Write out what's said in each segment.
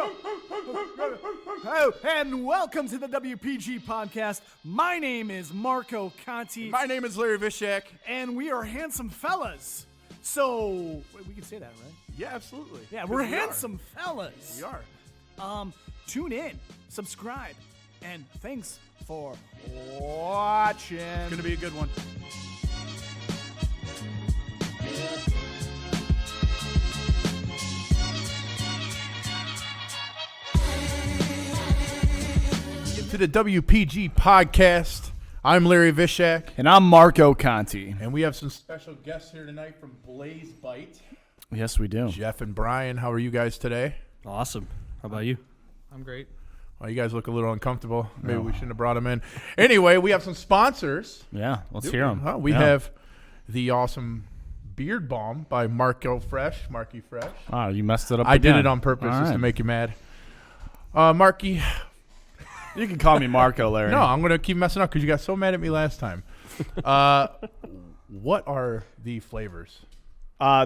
Oh, and welcome to the WPG podcast. My name is Marco Conti. My name is Larry Vishak. And we are handsome fellas. So, wait, we can say that, right? Yeah, absolutely. Yeah, we're handsome fellas. We are. Tune in, subscribe, and thanks for watching. It's going to be a good one. To the WPG podcast. I'm Larry Vishak. And I'm Marco Conti. And we have some special guests here tonight from Blaze Bite. Yes, we do. Jeff and Brian, how are you guys today? Awesome. How about you? I'm great. Well, you guys look a little uncomfortable. Maybe we shouldn't have brought them in. Anyway, we have some sponsors. Yeah, let's hear them. We have the awesome Beard Balm by Marky Fresh. Oh, you messed it up I again. did it on purpose just to make you mad. Marky. You can call me Marco, Larry. No, I'm going to keep messing up because you got so mad at me last time. What are the flavors?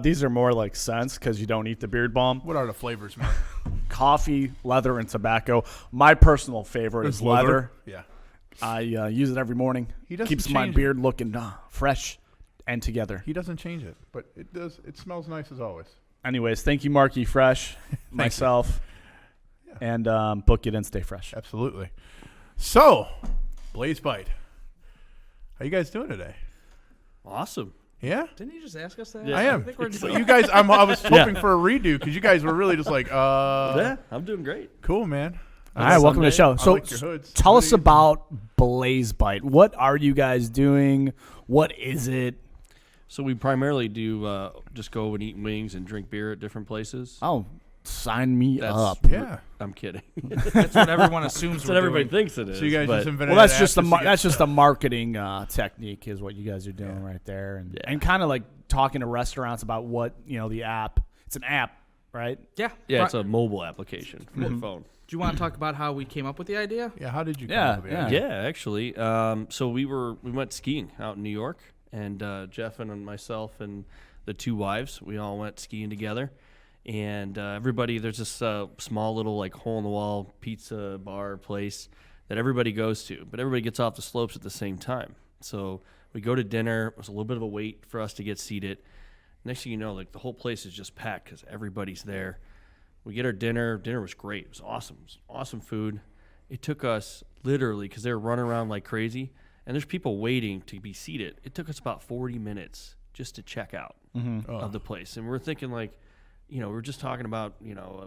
These are more like scents because you don't eat the beard balm. What are the flavors, man? Coffee, leather, and tobacco. My personal favorite is leather. Yeah. I use it every morning. He doesn't Keeps my change beard looking fresh and together. He doesn't change it, but it does. It smells nice as always. Anyways, thank you, Marky Fresh, myself, and book it and stay fresh. Absolutely. So, Blaze Bite. How you guys doing today? Awesome. Yeah? Didn't you just ask us that? Yeah. I am. think we're just You guys, I was hoping for a redo because you guys were really just like, Yeah, I'm doing great. cool, man. All right, welcome to the show. I So, like your hoods. tell us about Blaze Bite. What are you guys doing? What is it? So we primarily do just go and eat wings and drink beer at different places. Oh, sign me That's- up. Yeah. I'm kidding. That's what everyone assumes That's we're what everybody doing. thinks it is. So you guys but just invented Well, that's an just app that's just the marketing technique is what you guys are doing right there, and kind of like talking to restaurants about what the app. It's an app, right? Yeah. yeah, it's a mobile application for your phone. Do you want to talk about how we came up with the idea? Yeah, how did you come Yeah, up with it? yeah. Yeah, actually. So we went skiing out in New York, and Jeff and myself and the two wives, we all went skiing together. And everybody, there's this small little like hole-in-the-wall pizza bar place that everybody goes to, but everybody gets off the slopes at the same time. So we go to dinner. It was a little bit of a wait for us to get seated. Next thing you know, like the whole place is just packed because everybody's there. We get our dinner. Dinner was great. It was awesome. It was awesome food. It took us literally, because they were running around like crazy, and there's people waiting to be seated. It took us about 40 minutes just to check out of the place. And we're thinking like, we're just talking about,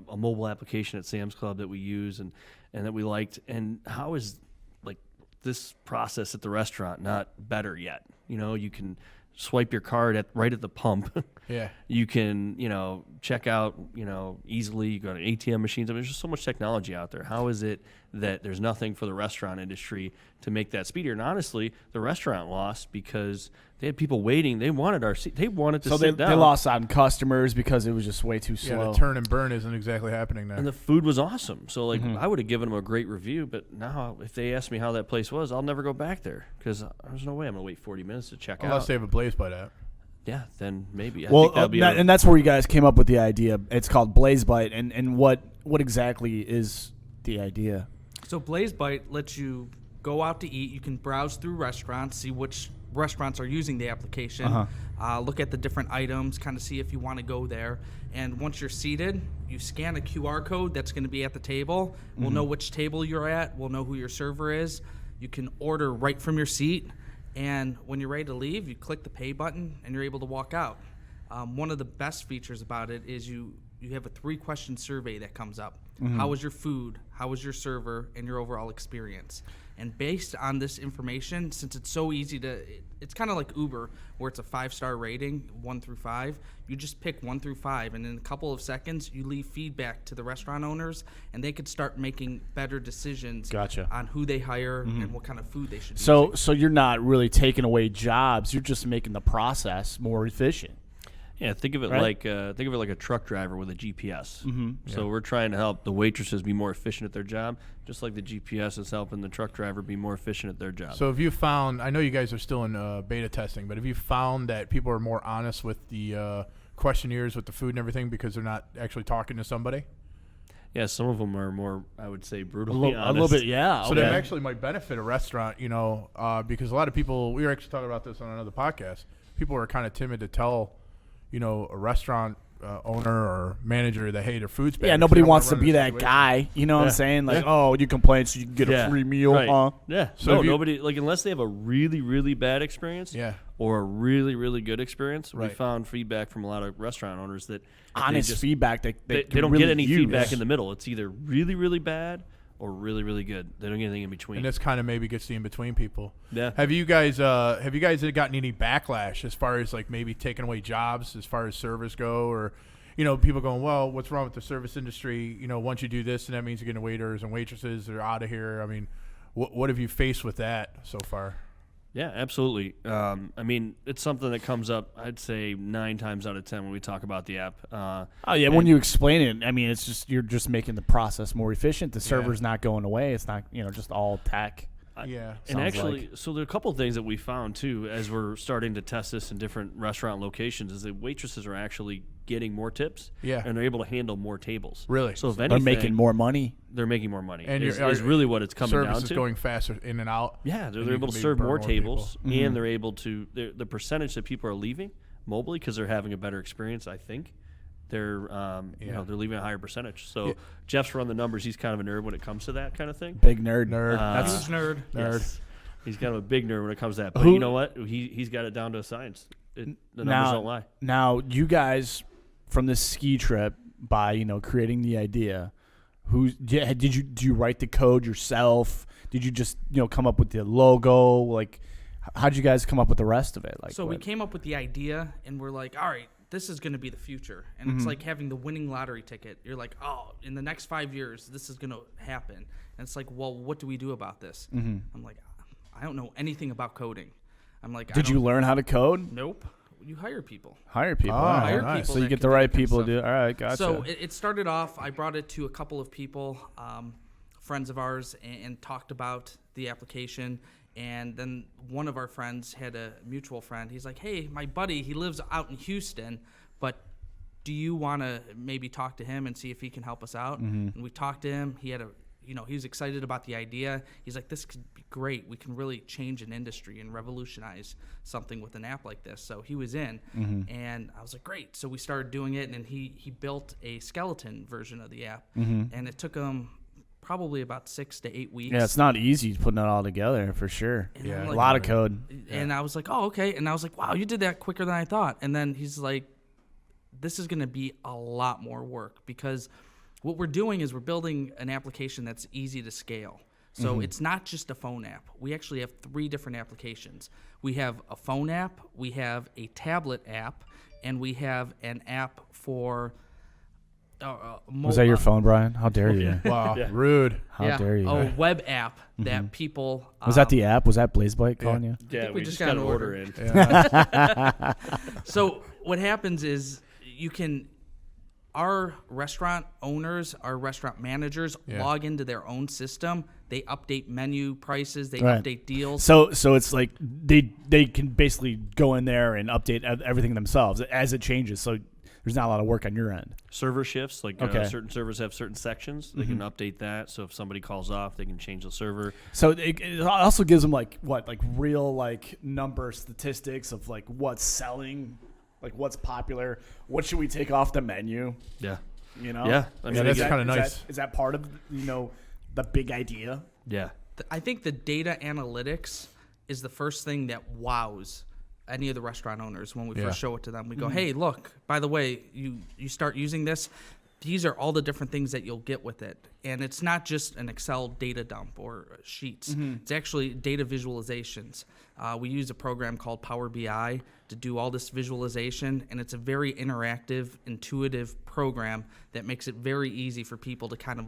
a mobile application at Sam's Club that we use and that we liked. And how is like this process at the restaurant not better yet? You can swipe your card right at the pump. Yeah. You can, check out, easily. You go to ATM machines. I mean, there's just so much technology out there. How is it that there's nothing for the restaurant industry to make that speedier? And honestly, the restaurant lost because they had people waiting. They wanted our seat. They wanted to sit down. They lost on customers because it was just way too slow. Yeah, the turn and burn isn't exactly happening there. And the food was awesome. So, I would have given them a great review. But now, if they ask me how that place was, I'll never go back there because there's no way I'm going to wait 40 minutes to check Unless out. they have a Blaze Bite app. Yeah, then maybe. I Well, think that'll be and that's where you guys came up with the idea. It's called Blaze Bite, and what exactly is the idea? So Blaze Bite lets you go out to eat. You can browse through restaurants, see which restaurants are using the application, look at the different items, kind of see if you want to go there. And once you're seated, you scan a QR code that's going to be at the table. We'll know which table you're at. We'll know who your server is. You can order right from your seat. And when you're ready to leave, you click the pay button and you're able to walk out. One of the best features about it is you have a 3-question survey that comes up. How was your food? How was your server? And your overall experience? And based on this information, since it's so easy it's kind of like Uber, where it's a 5-star rating, 1 through 5. You just pick 1 through 5, and in a couple of seconds, you leave feedback to the restaurant owners, and they could start making better decisions on who they hire and what kind of food they should So you're not really taking away jobs. You're just making the process more efficient. Yeah, think of it like a truck driver with a GPS. So we're trying to help the waitresses be more efficient at their job, just like the GPS is helping the truck driver be more efficient at their job. So have you found, I know you guys are still in beta testing, but have you found that people are more honest with the questionnaires with the food and everything because they're not actually talking to somebody? Yeah, some of them are more, I would say, A brutally little, a little bit, yeah. So okay. that actually might benefit a restaurant, because a lot of people, we were actually talking about this on another podcast, people are kind of timid to tell, a restaurant owner or manager that, hey, their food's bad. Yeah, because nobody they don't wants wanna to be run the that situation. guy. You know what I'm Yeah. saying? Like, Yeah. oh, you complain so you can get Yeah. a free meal, Right. huh? Yeah. So No, if you- nobody, like, unless they have a really, really bad experience Yeah. or a really, really good experience, we Right. found feedback from a lot of restaurant owners that Honest just, feedback. They they can don't really get any use. feedback in the middle. It's either really, really bad or really, really good. They don't get anything in between. And this kind of maybe gets the in-between people. Yeah. Have you guys gotten any backlash as far as like maybe taking away jobs as far as servers go, or people going, well, what's wrong with the service industry? Once you do this, and that means you're getting waiters and waitresses, they're out of here. I mean, what have you faced with that so far? Yeah, absolutely. I mean, it's something that comes up, I'd say 9 times out of 10 when we talk about the app. Oh yeah, when you explain it, I mean, it's just you're just making the process more efficient. The server's not going away. It's not just all tech. Yeah. And Sounds actually, so there are a couple of things that we found too as we're starting to test this in different restaurant locations is that waitresses are actually getting more tips. Yeah. And they're able to handle more tables. Really? So if They're anything, making more money. they're making more money. And is you're- really what it's coming Service down is to. going faster in and out. Yeah, and they're you able can to maybe serve burn more people. tables, and they're able to the percentage that people are leaving mobily because they're having a better experience. I think they're they're leaving a higher percentage. So Jeff's run the numbers. He's kind of a nerd when it comes to that kind of thing. Big nerd. Huge nerd. Yes. He's kind of a big nerd when it comes to that. But Who- you know what? He's got it down to a science. The numbers don't lie. Now, you guys from this ski trip, by creating the idea, do you write the code yourself? Did you just come up with the logo? Like, how'd you guys come up with the rest of it? Like, So we came up with the idea, and we're like, all right, this is going to be the future. And it's like having the winning lottery ticket. You're like, oh, in the next 5 years, this is going to happen. And it's like, well, what do we do about this? I'm like, I don't know anything about coding. I'm like, Did you learn how to code? Nope. You hire people. Hire people. Oh, All right. hire people So you that get can the do right that kind of people to stuff. do it. All right, gotcha. So it started off, I brought it to a couple of people, friends of ours, and talked about the application. And then one of our friends had a mutual friend. He's like, hey, my buddy, he lives out in Houston, but do you want to maybe talk to him and see if he can help us out? And we talked to him. He had he was excited about the idea. He's like, this could be great. We can really change an industry and revolutionize something with an app like this. So he was in, and I was like, great. So we started doing it, and he built a skeleton version of the app, and it took him probably about 6 to 8 weeks. yeah, it's not easy putting it all together for sure. And Yeah. I'm A like, lot of code. and I was like, oh, okay. And I was like, wow, you did that quicker than I thought. And then he's like, this is going to be a lot more work, because what we're doing is we're building an application that's easy to scale. So it's not just a phone app. We actually have 3 different applications. We have a phone app, we have a tablet app, and we have an app for Was that your phone, Brian? How dare you? Wow, rude. How dare you? a web app that people Was that the app? Was that BlazeBite calling you? Yeah, think we we just just got got an an order order. in. So what happens is our restaurant owners, our restaurant managers log into their own system. They update menu prices. They Right. update deals. So it's like they can basically go in there and update everything themselves as it changes. So there's not a lot of work on your end. Server shifts, like Okay. certain servers have certain sections. They can update that. So if somebody calls off, they can change the server. So it also gives them like real number statistics of like what's selling, like what's popular, what should we take off the menu. Yeah. Yeah, I Yeah, mean, that's Is that- kinda is nice. that- Is that part of the big idea? yeah. I think the data analytics is the first thing that wows any of the restaurant owners when we Yeah. first show it to them. We go, hey, look, by the way, you start using this. These are all the different things that you'll get with it. And it's not just an Excel data dump or sheets. It's actually data visualizations. We use a program called Power BI to do all this visualization, and it's a very interactive, intuitive program that makes it very easy for people to kind of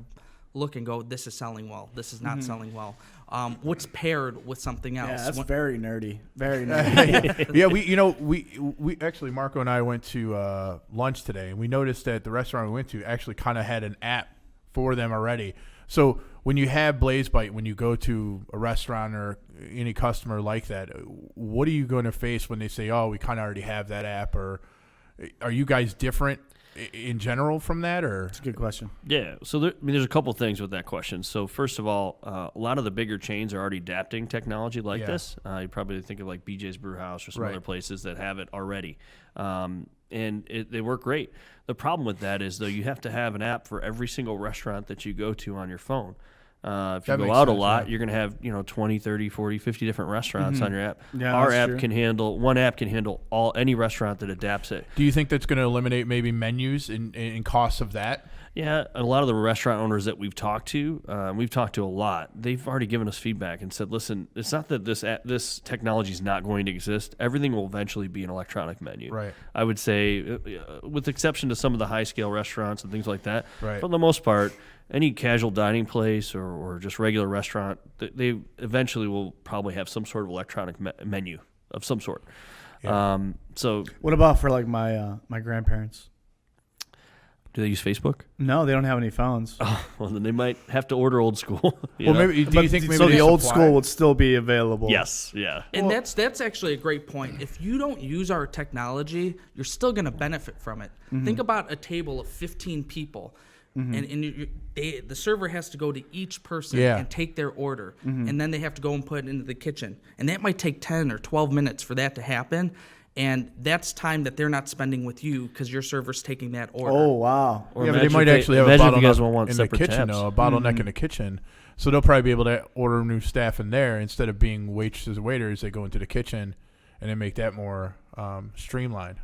look and go, this is selling well, this is not selling well. What's paired with something else? Yeah, that's When- very nerdy. Very nerdy. Yeah, we actually, Marco and I went to lunch today, and we noticed that the restaurant we went to actually kind of had an app for them already. So when you have BlazeBite, when you go to a restaurant or any customer like that, what are you going to face when they say, oh, we kind of already have that app? Or are you guys different in general from that, or? That's a good question. Yeah, so there's a couple things with that question. So first of all, a lot of the bigger chains are already adapting technology like this. You probably think of like BJ's Brewhouse or some other places that have it already, and they work great. The problem with that is, though, you have to have an app for every single restaurant that you go to on your phone. If you go out a lot, you're going to have 20, 30, 40, 50 different restaurants on your app. Yeah, Our app true. can handle any restaurant that adapts it. Do you think that's going to eliminate maybe menus and costs of that? Yeah, a lot of the restaurant owners that we've talked to a lot. They've already given us feedback and said, "Listen, it's not that this technology is not going to exist. Everything will eventually be an electronic menu." Right. I would say, with exception to some of the high scale restaurants and things like that. Right. For the most part, any casual dining place or just regular restaurant, they eventually will probably have some sort of electronic menu of some sort. Yeah. So, What about for like my grandparents? do they use Facebook? No, they don't have any phones. Oh, well, then they might have to order old school. Well, maybe. Do you think maybe so they the old supply- school would still be available? Yes. Yeah. And that's actually a great point. If you don't use our technology, you're still going to benefit from it. Think about a table of 15 people, and the server has to go to each person and take their order, and then they have to go and put it into the kitchen, and that might take 10 or 12 minutes for that to happen. And that's time that they're not spending with you because your server's taking that order. Oh wow. Or Yeah, but they imagine might if actually have a imagine if you guys bottleneck want in the separate kitchen, tabs. though, a bottleneck in the kitchen. So they'll probably be able to order new staff in there instead of being waitresses and waiters. They go into the kitchen and then make that more streamlined.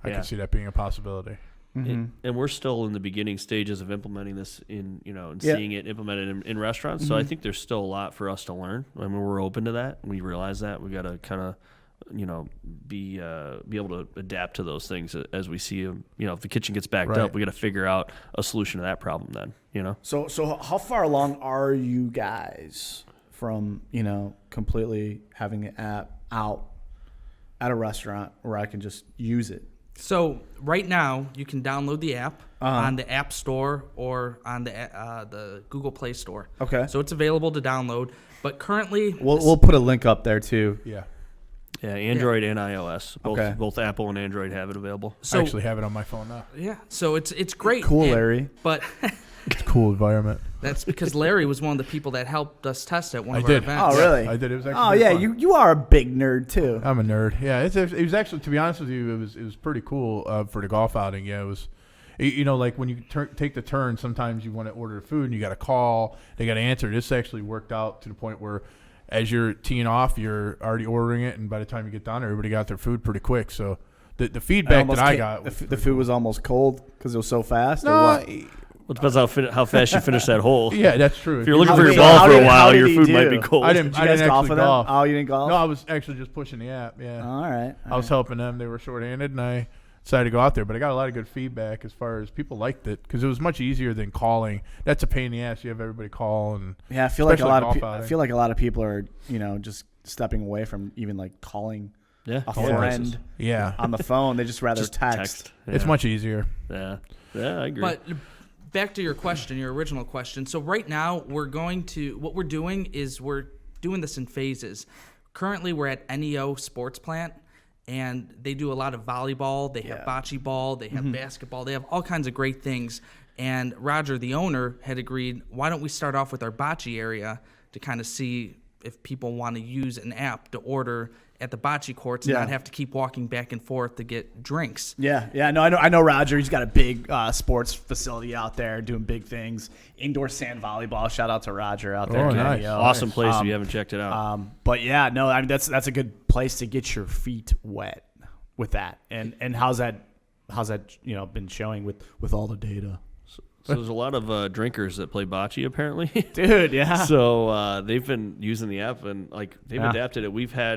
I Yeah. can see that being a possibility. And we're still in the beginning stages of implementing this and seeing it implemented in restaurants. So I think there's still a lot for us to learn. I mean, we're open to that. We realize that we got to kind of, be able to adapt to those things as we see them. If the kitchen gets backed up, we got to figure out a solution to that problem then, So how far along are you guys from completely having the app out at a restaurant where I can just use it? So right now, you can download the app on the App Store or on the Google Play Store. Okay. So it's available to download. But currently, We'll put a link up there too. Yeah. Yeah, Android and iOS. Okay. Both Apple and Android have it available. so I actually have it on my phone now. yeah, so it's great. Cool, And- Larry. But It's a cool environment. that's because Larry was one of the people that helped us test at one I of did. our events. Oh, really? I did. It was actually Oh pretty yeah, fun. you are a big nerd too. I'm a nerd. Yeah, it was actually, to be honest with you, it was pretty cool for the golf outing. Yeah, it was. Like when you take the turn, sometimes you want to order food and you got to call. They got to answer. This actually worked out to the point where, as you're teeing off, you're already ordering it, and by the time you get done, everybody got their food pretty quick. So the feedback that I got, was the food was almost cold because it was so fast. or no, what? Well, it depends how fast you finish that hole. yeah, that's true. If you're looking How for your did- ball how for a did- how while, did your he food do? might be cold. I didn't. Did you guys golf with them? golf. Oh, you didn't golf? No, I was actually just pushing the app. Yeah, All right. I was helping them. They were shorthanded, and I decided to go out there. But I got a lot of good feedback as far as people liked it because it was much easier than calling. That's a pain in the ass. You have everybody call and Yeah, I feel like a especially lot golf of outing. I feel like a lot of people are just stepping away from even like calling Yeah, a phone friend prices. yeah, on the phone. They just rather Just text. it's Yeah. much easier. Yeah, I agree. But back to your question, your original question. So right now, what we're doing is we're doing this in phases. Currently, we're at NEO Sports Plant, and they do a lot of volleyball. They have bocce ball. They have basketball. They have all kinds of great things. And Roger, the owner, had agreed, why don't we start off with our bocce area to kind of see if people want to use an app to order at the bocce courts and Yeah. not have to keep walking back and forth to get drinks. Yeah. No, I know. Roger. He's got a big sports facility out there doing big things. Indoor sand volleyball. Shout out to Roger out there. Oh, at nice. NEO. Awesome place if you haven't checked it out. But yeah, no, I mean that's a good place to get your feet wet with that. And how's that been showing with all the data? So there's a lot of drinkers that play bocce apparently. Dude, yeah. So they've been using the app and they've Yeah. adapted it.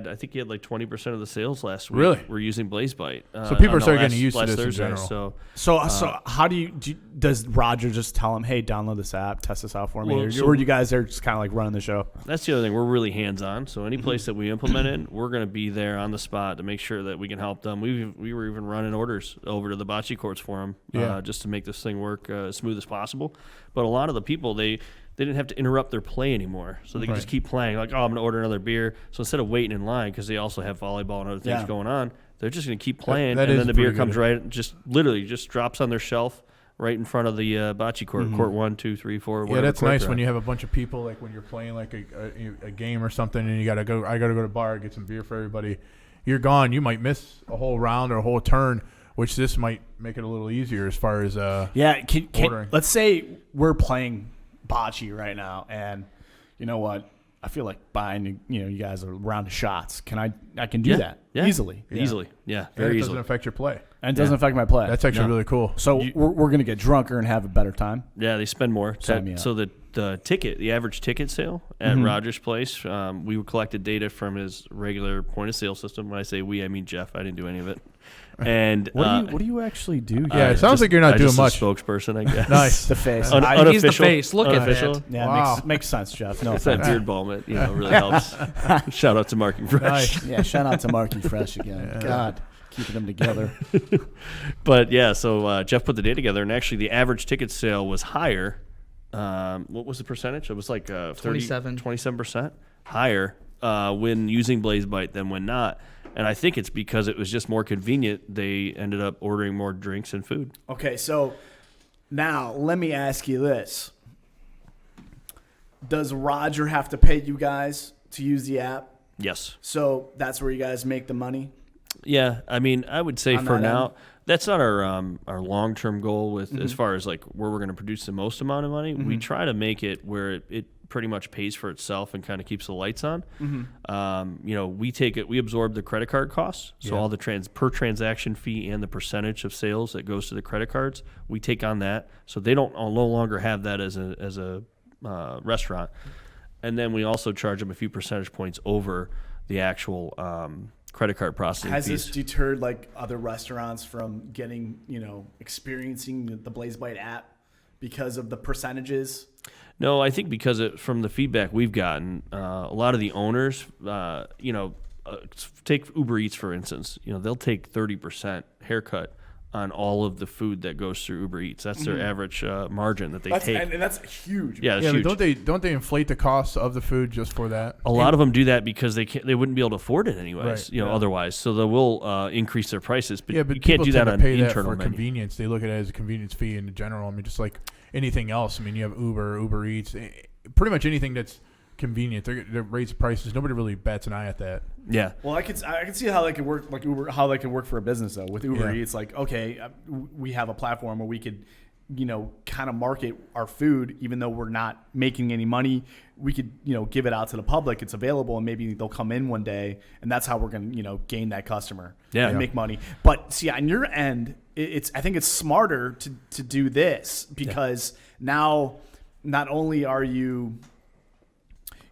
I think you had like 20% of the sales last week. Really? Were using BlazeBite. So people are on the starting last- getting used to last this in Thursday, general. So how does Roger just tell him, hey, download this app, test this out for me, Well, so- or you guys are just kind of like running the show? That's the other thing. We're really hands-on. So any place that we implement in, we're going to be there on the spot to make sure that we can help them. We were even running orders over to the bocce courts for them, Yeah. just to make this thing work as smooth as possible. But a lot of the people, they they didn't have to interrupt their play anymore. So they could just keep playing. Like, oh, I'm going to order another beer. So instead of waiting in line, because they also have volleyball and other things going on, they're just going to keep playing. That and then the beer pretty comes good. just literally drops on their shelf right in front of the bocce court, court 1, 2, 3, 4. Yeah, that's nice when you have a bunch of people, like when you're playing like a game or something, and you gotta go. I gotta go to the bar, get some beer for everybody. You're gone. You might miss a whole round or a whole turn, which this might make it a little easier as far as ordering. Let's say we're playing bocce right now, and you know what? I feel like buying you guys a round of shots. I can do that easily. Easily. Yeah, Very very it doesn't easily. affect your play. And it doesn't affect my play. That's actually really cool. So we're going to get drunker and have a better time. Yeah, they spend more. Sign me up. So the average ticket sale at Rogers Place, we collected data from his regular point of sale system. When I say we, I mean Jeff. I didn't do any of it. And What do you actually do? Yeah, it sounds like you're not doing just much. A spokesperson, I guess. Nice. The face. He's the Unofficial. face. Look at Unofficial. that. Yeah, Wow. makes sense, Jeff. No It's that offense. beard balm. It really helps. Shout out to Marky Fresh. Nice. Yeah, shout out to Marky Fresh again. God, keeping them together. But yeah, so Jeff put the data together, and actually the average ticket sale was higher. What was the percentage? It was like 27% higher when using Blaze Bite than when not. And I think it's because it was just more convenient. They ended up ordering more drinks and food. Okay, so now let me ask you this. Does Roger have to pay you guys to use the app? Yes. So that's where you guys make the money? Yeah, I mean, I would say On for that now, end? that's not our long-term goal with as far as like where we're going to produce the most amount of money. We try to make it where it pretty much pays for itself and kind of keeps the lights on. We absorb the credit card costs, so all the per transaction fee and the percentage of sales that goes to the credit cards, we take on that. So they no longer have that as a restaurant, and then we also charge them a few percentage points over the actual credit card processing Has fees. this deterred like other restaurants from getting, experiencing the Blaze Bite app because of the percentages? No, I think because from the feedback we've gotten, a lot of the owners, take Uber Eats for instance. They'll take 30% haircut on all of the food that goes through Uber Eats. That's their average margin that they take. And that's huge. Yeah, it's Yeah, huge. but don't they inflate the cost of the food just for that? A lot of them do that because they wouldn't be able to afford it anyways, Right, yeah. otherwise. So they will increase their prices, but, Yeah, but you can't people do tend that to on pay that internal for menu. convenience. They look at it as a convenience fee in general. I mean, just like anything else. I mean, you have Uber Eats, pretty much anything that's convenient. They raise prices. Nobody really bats an eye at that. Yeah. Well, I can see how they could work like Uber, how they could work for a business though. With Uber Yeah. Eats, like okay, we have a platform where we could, kind of market our food, even though we're not making any money. We could, give it out to the public. It's available, and maybe they'll come in one day, and that's how we're gonna, gain that customer and make money. But see, on your end, I think it's smarter to do this because now, not only are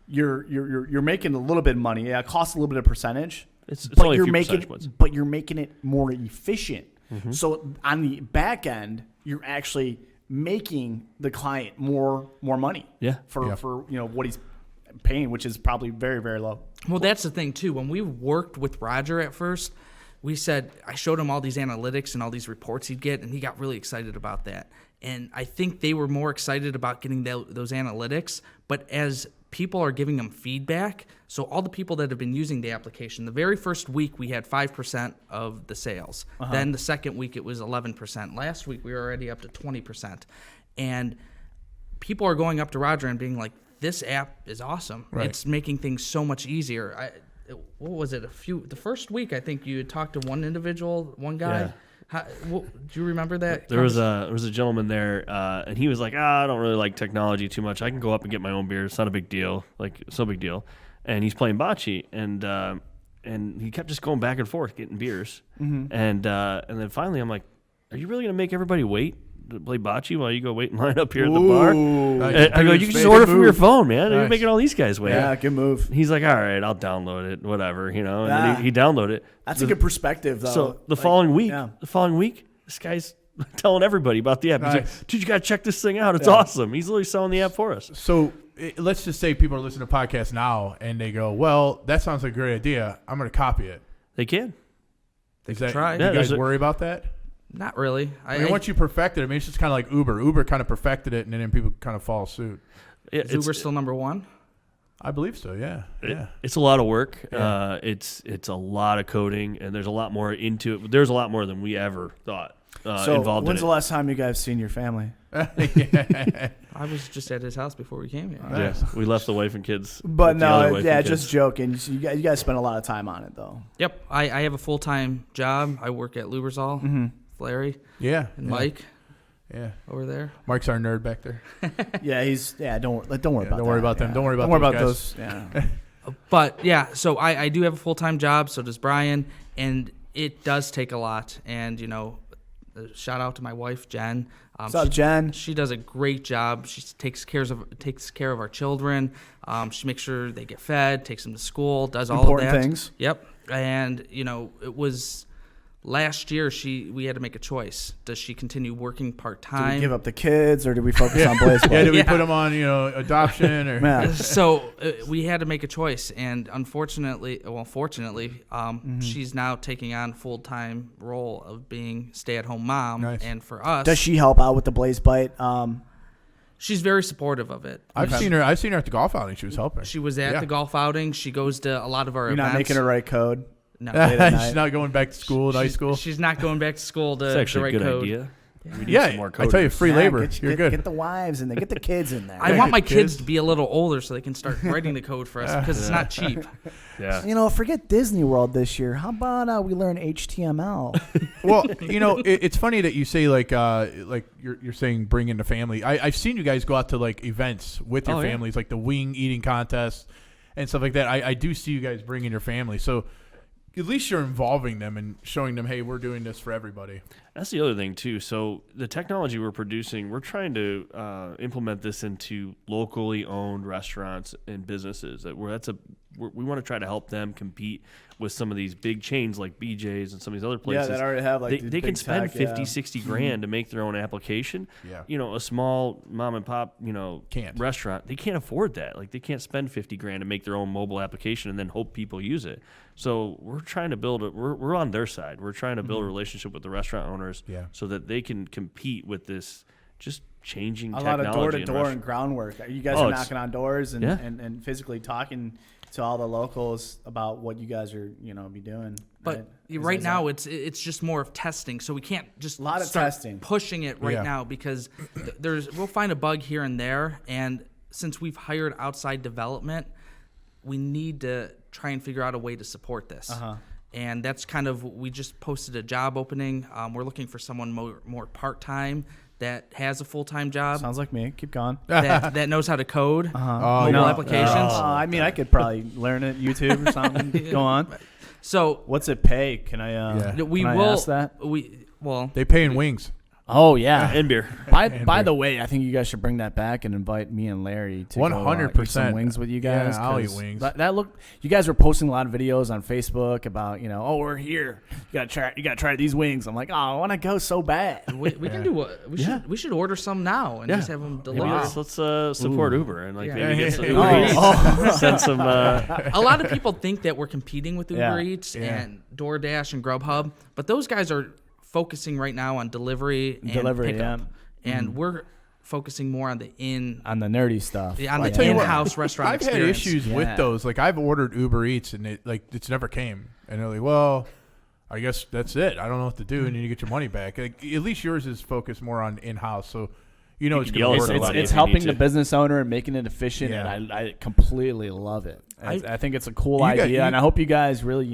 you're making a little bit of money. Yeah, it costs a little bit of percentage. It's but only a you're few making percentage points. but you're making it more efficient. So on the back end, you're actually making the client more money. Yeah. For what he's paying, which is probably very, very low. Well, that's the thing too. When we worked with Roger at first, I showed him all these analytics and all these reports he'd get, and he got really excited about that. And I think they were more excited about getting those analytics. But as people are giving them feedback, so all the people that have been using the application, the very first week we had 5% of the sales. Then the second week it was 11%. Last week we were already up to 20%. And people are going up to Roger and being like, this app is awesome. Right. It's making things so much easier. What was it? The first week, I think you had talked to one individual, one guy. Yeah. Do you remember that? There was a gentleman there, and he was like, I don't really like technology too much. I can go up and get my own beer. It's not a big deal. Like, it's no big deal. And he's playing bocce, and he kept just going back and forth getting beers. And then finally I'm like, are you really going to make everybody wait to play bocce while you go wait in line up here at the bar? Nice. And I go, you can just order from your phone, man. You're Nice. making all these guys wait. Yeah, good move. He's like, all right, I'll download it, whatever, And then he downloaded it. That's a good perspective, though. So the following week, this guy's telling everybody about the app. He's Nice. like, dude, you got to check this thing out. It's awesome. He's literally selling the app for us. So let's just say people are listening to podcasts now and they go, well, that sounds like a great idea. I'm going to copy it. They can. Is that, try. Do Yeah, you guys there's a- worry about that? Not really. I mean, once you perfect it, it's just kind of like Uber. Uber kind of perfected it, and then people kind of follow suit. Is Uber still number one? I believe so. Yeah. It's a lot of work. Yeah. It's a lot of coding, and there's a lot more into it. There's a lot more than we ever thought So involved when's in the it. last time you guys seen your family? I was just at his house before we came here. Yeah, we left the wife and kids. But with the other no, wife yeah, and just kids. joking. You guys spend a lot of time on it, though. Yep, I have a full-time job. I work at Luberzall. Mm-hmm. Larry Yeah. and Mike Yeah. over there. Mike's our nerd back there. Don't worry about Don't worry that. about them. Yeah. Don't worry about Don't worry those about guys. those. Yeah. But yeah, so I do have a full-time job. So does Brian, and it does take a lot. And shout out to my wife Jen. What's up, Jen? She does a great job. She takes care of our children. She makes sure they get fed, takes them to school, does all Important of that. things. Yep. And it was last year we had to make a choice. Does she continue working part Did time? we give up the kids, or did we focus on Blaze Boy? Yeah. Did we Yeah. put them on adoption or? Yeah. So we had to make a choice, and fortunately, she's now taking on full-time role of being stay-at-home mom. Nice. And for us, Does she help out with the Blaze Bite? she's very supportive of it. I've seen her at the golf outing. She was helping. She was at Yeah. the golf outing. She goes to a lot of our You're events. not making her write code. No, late at night. She's not going back to school, high school. She's not going back to school to It's actually write a good code. idea. We need Yeah, some more I tell you, coders. free Yeah, labor. Get, You're get, good. Get the wives in there. Get the kids in there. I Yeah, want my good kids kids. to be a little older so they can start writing the code for us because it's not cheap. Yeah. Forget Disney World this year. How about we learn HTML? Well, it's funny that you say like you're saying bring in the family. I've seen you guys go out to like events with your Oh, yeah. families, like the wing eating contest and stuff like that. I do see you guys bringing your family, so at least you're involving them and showing them, hey, we're doing this for everybody. That's the other thing too. So the technology we're producing, we're trying to implement this into locally owned restaurants and businesses. We want to try to help them compete with some of these big chains like BJ's and some of these other places. Yeah, that already have like they can spend 50, 60 grand to make their own application. Yeah. A small mom and pop, Can't. restaurant, they can't afford that. Like they can't spend 50 grand to make their own mobile application and then hope people use it. So we're trying to build we're on their side. We're trying to build a relationship with the restaurant owners so that they can compete with this just changing a lot technology. of door to in door restaurant- and groundwork. You guys Oh, are it's- knocking on doors and, Yeah. and physically talking to all the locals about what you guys are be doing. But Is right that- now it's just more of testing, so we can't just A lot of start testing. pushing it right Yeah. now because we'll find a bug here and there, and since we've hired outside development, we need to try and figure out a way to support this. And that's kind of, we just posted a job opening. We're looking for someone more part-time that has a full-time job Sounds like me. Keep going. that knows how to code Oh, mobile no. applications. I mean, I could probably learn it YouTube or something. Go on. So What's it pay? Can I? Yeah. we can I will. ask that? They pay in wings. Oh yeah. and beer. By the way, I think you guys should bring that back and invite me and Larry to 100%. eat some wings with you guys. Yeah, I'll eat 'cause wings. That look. You guys were posting a lot of videos on Facebook about oh, we're here. You gotta try these wings. I'm like, oh, I want to go so bad. We can do what we should order some now and just have them Maybe delivered. let's support Uber and Yeah. maybe get some Yeah. Uber Eats. Send some. A lot of people think that we're competing with Uber Yeah. Eats Yeah. and DoorDash and Grubhub, but those guys are focusing right now on delivery and pickup, and we're focusing more on the on the nerdy stuff. on the tell you what, in-house restaurant I've experience. had issues Yeah. with those. Like I've ordered Uber Eats and it's never came. And they're like, well, I guess that's it. I don't know what to do, and then you get your money back. Like, at least yours is focused more on in-house, so it's can going yell to at work. somebody It's if you helping need the to. business owner and making it efficient, Yeah. and I completely love it. I think it's a cool You got- idea, and I hope you guys really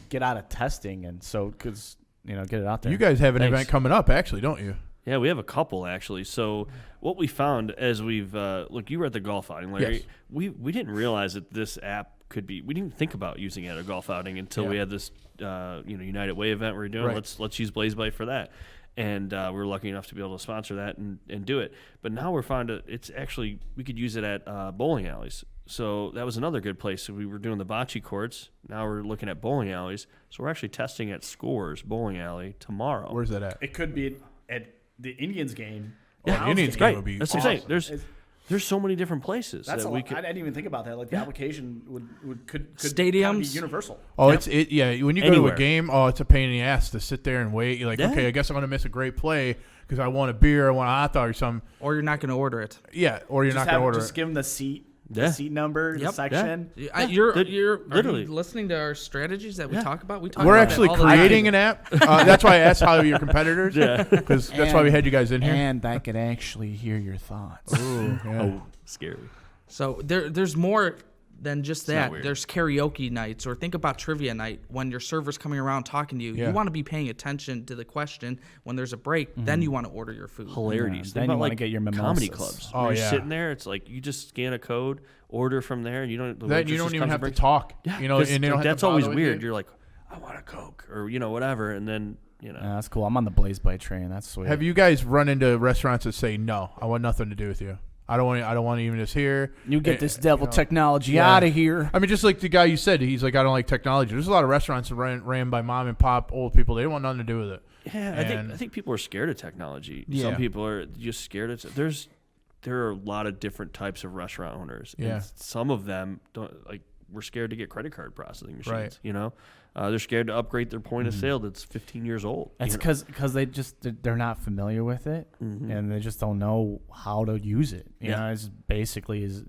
get out of testing and because get it out there. You guys have an Thanks. event coming up, actually, don't you? Yeah, we have a couple actually. So what we found as we've look, you were at the golf outing, Larry. Yes. We didn't realize that this app could be. We didn't think about using it at a golf outing until we had this United Way event we're doing. Right. Let's use BlazeBite for that. And we were lucky enough to be able to sponsor that and do it. But now we're finding it's actually we could use it at bowling alleys. So that was another good place. So we were doing the bocce courts. Now we're looking at bowling alleys. So we're actually testing at Scores Bowling Alley tomorrow. Where's that at? It could be at the Indians game. Yeah, the Indians it's game great. would be That's what I'm saying. awesome. There's There's so many different places That's that a we lot. could. I didn't even think about that. Like the application could Stadiums. kinda be universal. Oh, when you go Anywhere. to a game, it's a pain in the ass to sit there and wait. You're like, Yeah. okay, I guess I'm gonna miss a great play because I want a beer, I want a hot dog or something. Or you're not going to order it. Yeah, or you're not gonna order Just it. give them the seat, Yeah. the seat number, the Yep. section. You're literally. Are you listening to our strategies that we Yeah. talk about? We talk We're about actually that all the time. creating an app. That's why I asked how your competitors. Yeah. Because that's why we had you guys in here. And I could actually hear your thoughts. Ooh, yeah. Oh, scary. So there's more than just not that. weird. There's karaoke nights, or think about trivia night when your server's coming around talking to you. Yeah. You want to be paying attention to the question. When there's a break, then you want to order your food. Hilarities. Then Think you about, wanna like get your comedy mimosas. clubs. Oh, where you're yeah. sitting there. It's like you just scan a code, order from there, and you don't. The Then waitress you don't just even comes have and to talk. Yeah, You know, 'cause, and they don't like, have that's to always bother with weird. you. You're like, I want a Coke, or whatever, and then That's cool. I'm on the Blaze Bite train. That's sweet. Have you guys run into restaurants that say no? I want nothing to do with you. I don't want even this here. You get this devil you know, technology yeah. out of here. I mean, just like the guy you said, he's like, I don't like technology. There's a lot of restaurants that ran by mom and pop old people. They don't want nothing to do with it. Yeah, And- I think people are scared of technology. Yeah. Some people are just scared of. There are a lot of different types of restaurant owners. Yeah. And some of them don't like. We're scared to get credit card processing machines. Right. You know, they're scared to upgrade their point of sale that's 15 years old. It's you know? because they're not familiar with it, Mhm. and they just don't know how to use it. You Yeah. know, it's basically as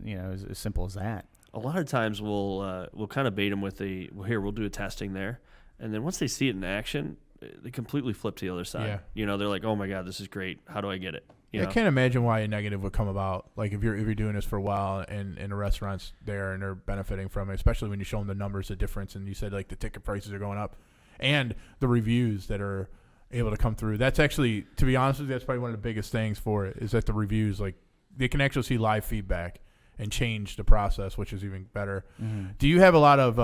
simple as that. A lot of times we'll kind of bait them with we'll do a testing there, and then once they see it in action, they completely flip to the other side. Yeah. You know, they're like, oh my god, this is great. How do I get it? You I know? can't imagine why a negative would come about. Like if you're doing this for a while and the restaurant's there and they're benefiting from it, especially when you show them the numbers, the difference, and you said like the ticket prices are going up, and the reviews that are able to come through. That's actually, to be honest with you, that's probably one of the biggest things for it is that the reviews, like they can actually see live feedback and change the process, which is even better. Do you have a lot of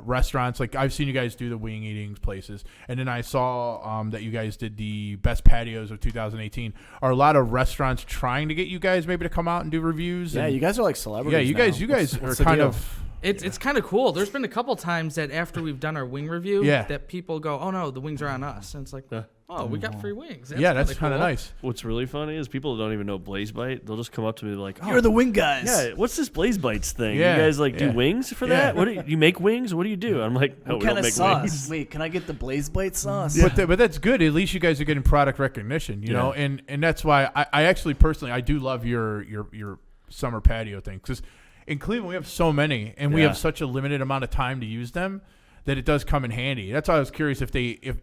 restaurants? Like I've seen you guys do the wing eating places, and then I saw that you guys did the best patios of 2018. Are a lot of restaurants trying to get you guys maybe to come out and do reviews? Yeah, And- you guys are like celebrities. yeah, you now. guys What's are the kind deal? of. It's kind of cool. There's been a couple times that after we've done our wing review, Yeah. that people go, "Oh no, the wings are on us," and it's like, "Oh, we got free wings." That's kind of cool. nice. What's really funny is people don't even know Blaze Bite. They'll just come up to me like, oh, You're the wing guys. yeah, what's this Blaze Bites thing? Yeah, You guys like yeah. do wings for Yeah. that? What do you make wings? What do you do? I'm like, no, What we kind don't of make sauce? wings. Wait, can I get the Blaze Bite sauce? But that's good. At least you guys are getting product recognition, you know, and that's why I actually personally I do love your summer patio thing because in Cleveland we have so many and we Yeah. have such a limited amount of time to use them that it does come in handy. That's why I was curious if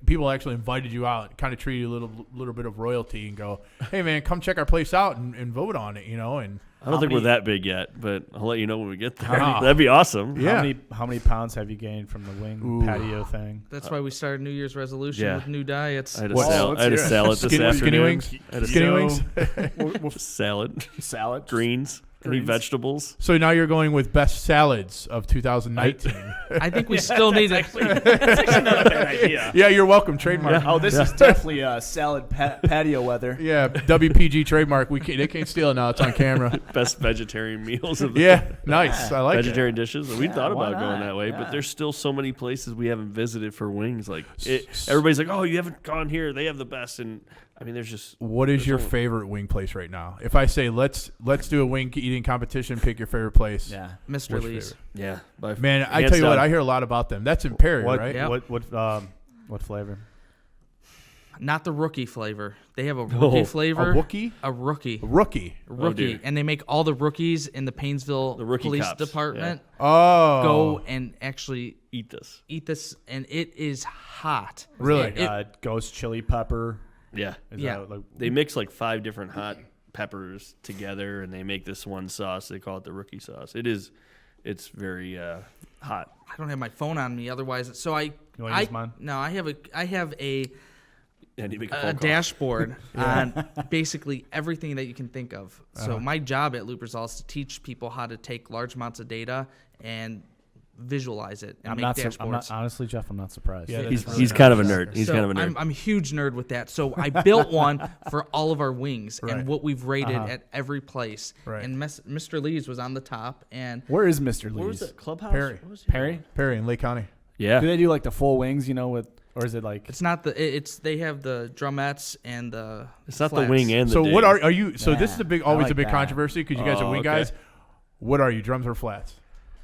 people actually invited you out, kind of treat you a little bit of royalty and go, hey man, come check our place out and vote on it, you know. And I don't think we're that big yet, but I'll let you know when we get there. Ah. That'd be awesome. Yeah. How many pounds have you gained from the wing Ooh. patio thing? That's why we started New Year's resolution Yeah. with new diets. I had a, What- salad. I had a salad this skinny afternoon. wings, I had a skinny salad. wings. Salad, Salad. greens, any vegetables. So now you're going with best salads of 2019. I think we still need it. That's actually not a bad idea. Yeah, you're welcome. Trademark. Oh, this is definitely salad patio weather. Yeah, WPG trademark. They can't steal it now. It's on camera. Best vegetarian meals of the Yeah, nice. I like vegetarian dishes. We thought why about going not? that way, Yeah. but there's still so many places we haven't visited for wings. Like everybody's like, "Oh, you haven't gone here. They have the best." And I mean, there's just What is your only- favorite wing place right now? If I say let's do a wing eating competition, pick your favorite place. Yeah. Mr. Which Lee's. yeah. By Man, I hands tell you what, down. I hear a lot about them. That's in Perry, What? right? Yeah. What flavor? Not the rookie flavor. They have a rookie Oh, flavor. A Wookie? A rookie. A rookie. Rookie. dear. And they make all the rookies in the Painesville The rookie Police cops, Department Oh. go and actually eat this. eat this, and it is hot. Really? Ghost chili pepper. Yeah. Is Yeah. that like, They mix like 5 different hot peppers together, and they make this one sauce. They call it the rookie sauce. It's very hot. I don't have my phone on me, otherwise. So You wanna use mine? No, I have a And you make a a phone call. dashboard on basically everything that you can think of. So Uh-huh. my job at Loopersall is to teach people how to take large amounts of data and visualize it and I'm make not. dashboards. I'm not honestly, Jeff. I'm not surprised. Yeah, He's Really kind of a nice. nerd. He's So kind of a nerd. I'm a huge nerd with that. So I built one for all of our wings Right. and what we've rated Uh-huh. at every place. Right. And Mr. Lee's was on the top. And Where is Mr. Lee's? Where was that clubhouse? Perry. What was he? Perry. Perry in Lake County. Yeah. Do they do like the full wings? With or is it like? It's not it's they have the drumettes and the. It's not flats. the wing and the. So ding. what are you? So this is Yeah, always I like a big that. controversy because you guys are wing okay. guys. What are you? Drums or flats?